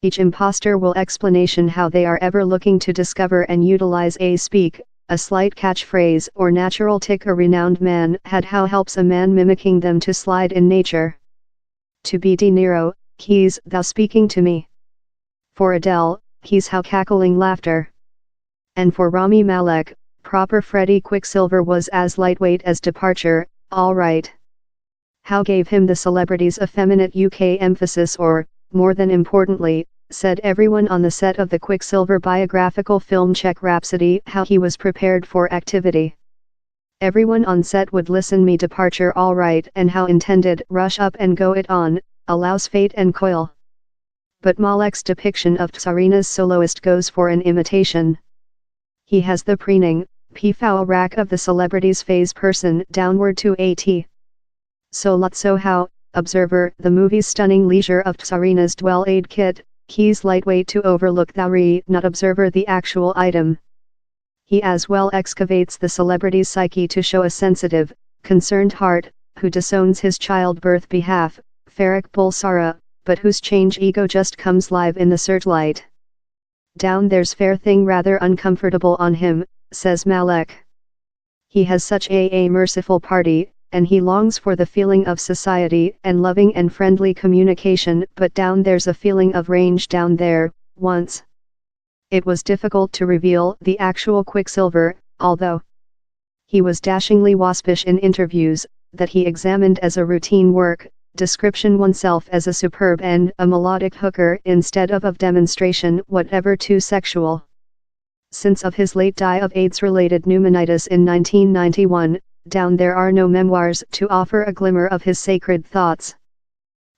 Each imposter will explanation how they are ever looking to discover and utilize a speak, a slight catchphrase or natural tick a renowned man had how helps a man mimicking them to slide in nature. To be De Niro, he's thou speaking to me. For Adele, he's how cackling laughter. And for Rami Malek, proper Freddie Quicksilver was as lightweight as departure, all right. How gave him the celebrity's effeminate UK emphasis or, more than importantly, said everyone on the set of the Quicksilver biographical film Czech Rhapsody how he was prepared for activity. Everyone on set would listen me departure all right and how intended rush up and go it on, allows fate and coil. But Malek's depiction of Tsarina's soloist goes for an imitation. He has the preening, peafowl rack of the celebrity's phase person downward to a T. So how, observer, the movie's stunning leisure of Tsarina's dwell aid kit, he's lightweight to overlook the not observer the actual item. He as well excavates the celebrity's psyche to show a sensitive, concerned heart, who disowns his childbirth behalf, Farrak Bulsara, but whose change ego just comes live in the searchlight. Down there's fair thing rather uncomfortable on him, says Malek. He has such a merciful party, and he longs for the feeling of society and loving and friendly communication, but down there's a feeling of range down there, once. It was difficult to reveal the actual Quicksilver, although he was dashingly waspish in interviews, that he examined as a routine work, description oneself as a superb and a melodic hooker instead of demonstration whatever too sexual. Since of his late die of AIDS-related pneumonitis in 1991, down there are no memoirs to offer a glimmer of his sacred thoughts.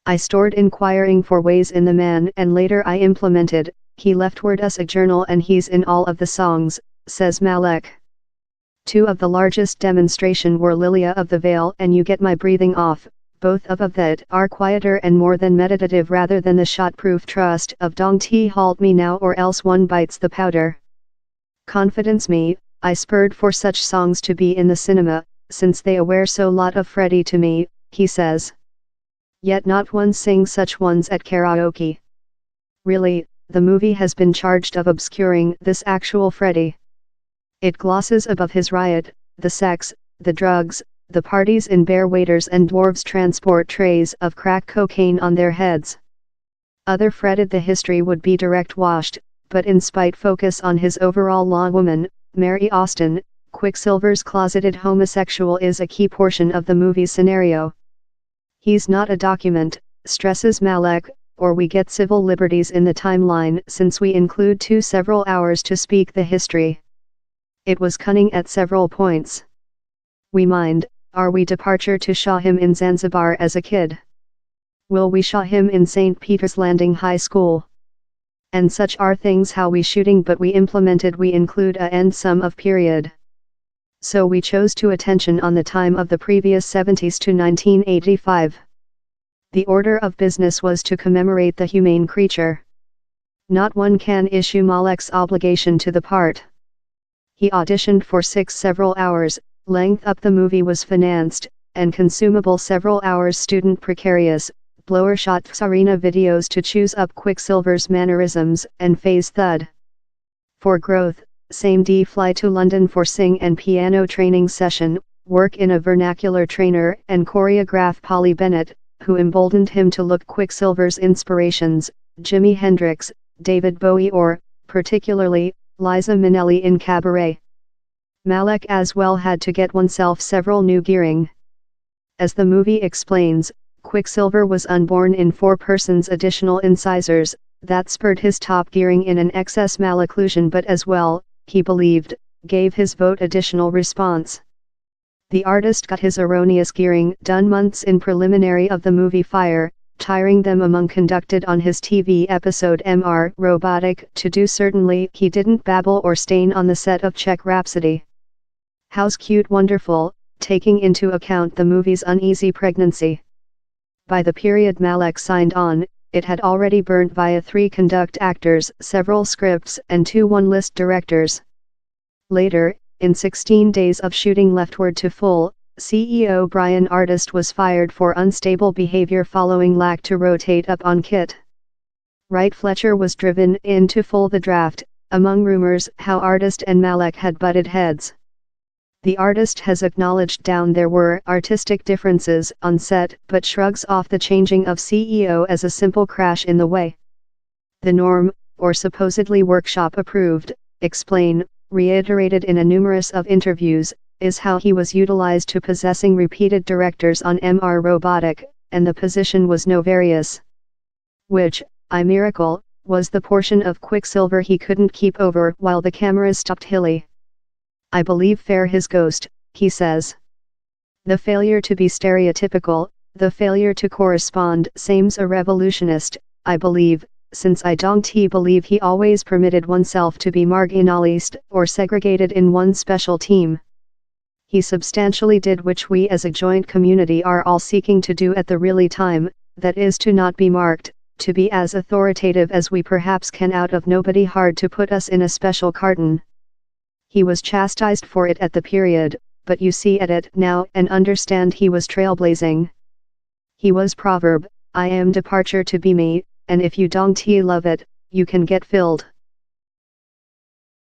I stored inquiring for ways in the man and later I implemented, he leftward us a journal and he's in all of the songs, says Malek. Two of the largest demonstration were Lilia of the Veil and You Get My Breathing Off, both of that are quieter and more than meditative rather than the shot-proof trust of Dong Ti Halt Me Now or else one bites the powder. Confidence me, I spurred for such songs to be in the cinema, since they aware so lot of Freddie to me, he says. Yet not one sings such ones at karaoke. Really, the movie has been charged of obscuring this actual Freddie. It glosses above his riot, the sex, the drugs, the parties in bare waiters and dwarves transport trays of crack cocaine on their heads. Other fretted the history would be direct washed, but in spite focus on his overall law woman, Mary Austin, Quicksilver's closeted homosexual is a key portion of the movie's scenario. He's not a document, stresses Malek, or we get civil liberties in the timeline since we include several hours to speak the history. It was cunning at several points. We mind, are we departure to show him in Zanzibar as a kid? Will we show him in St. Peter's Landing High School? And such are things how we shooting but we implemented we include a end sum of period. So we chose to attention on the time of the previous 70s to 1985. The order of business was to commemorate the humane creature. Not one can issue Malek's obligation to the part. He auditioned for 6 several hours, length up the movie was financed, and consumable several hours student precarious, blower shot Tsarina videos to choose up Quicksilver's mannerisms and phase thud. For growth, same D fly to London for sing and piano training session, work in a vernacular trainer and choreograph Polly Bennett, who emboldened him to look Quicksilver's inspirations, Jimi Hendrix, David Bowie or, particularly, Liza Minnelli in Cabaret. Malek as well had to get oneself several new gearing. As the movie explains, Quicksilver was unborn in 4 persons additional incisors, that spurred his top gearing in an excess malocclusion but as well, he believed, gave his vote additional response. The artist got his erroneous gearing done months in preliminary of the movie Fire, tiring them among conducted on his TV episode Mr. Robotic to do certainly he didn't babble or stain on the set of Czech Rhapsody. How's cute wonderful, taking into account the movie's uneasy pregnancy. By the period Malek signed on, it had already burnt via 3 conduct actors, several scripts and 2 one-list directors. Later, in 16 days of shooting leftward to full, CEO Brian Artist was fired for unstable behavior following lack to rotate up on kit. Wright Fletcher was driven in to fool the draft, among rumors how artist and Malek had butted heads. The artist has acknowledged there were artistic differences on set but shrugs off the changing of CEO as a simple crash in the way. The norm, or supposedly workshop approved, explain, reiterated in a numerous of interviews, is how he was utilized to possessing repeated directors on MR Robotic, and the position was no various. Which, I miracle, was the portion of Quicksilver he couldn't keep over while the cameras stopped Hilly. I believe fair his ghost, he says. The failure to be stereotypical, the failure to correspond seems a revolutionist, I believe, since I don't believe he always permitted oneself to be marginalized or segregated in one special team. He substantially did which we as a joint community are all seeking to do at the really time, that is to not be marked, to be as authoritative as we perhaps can out of nobody hard to put us in a special carton. He was chastised for it at the period, but you see at it now and understand he was trailblazing. He was proverb, I am departure to be me, and if you don't love it, you can get filled.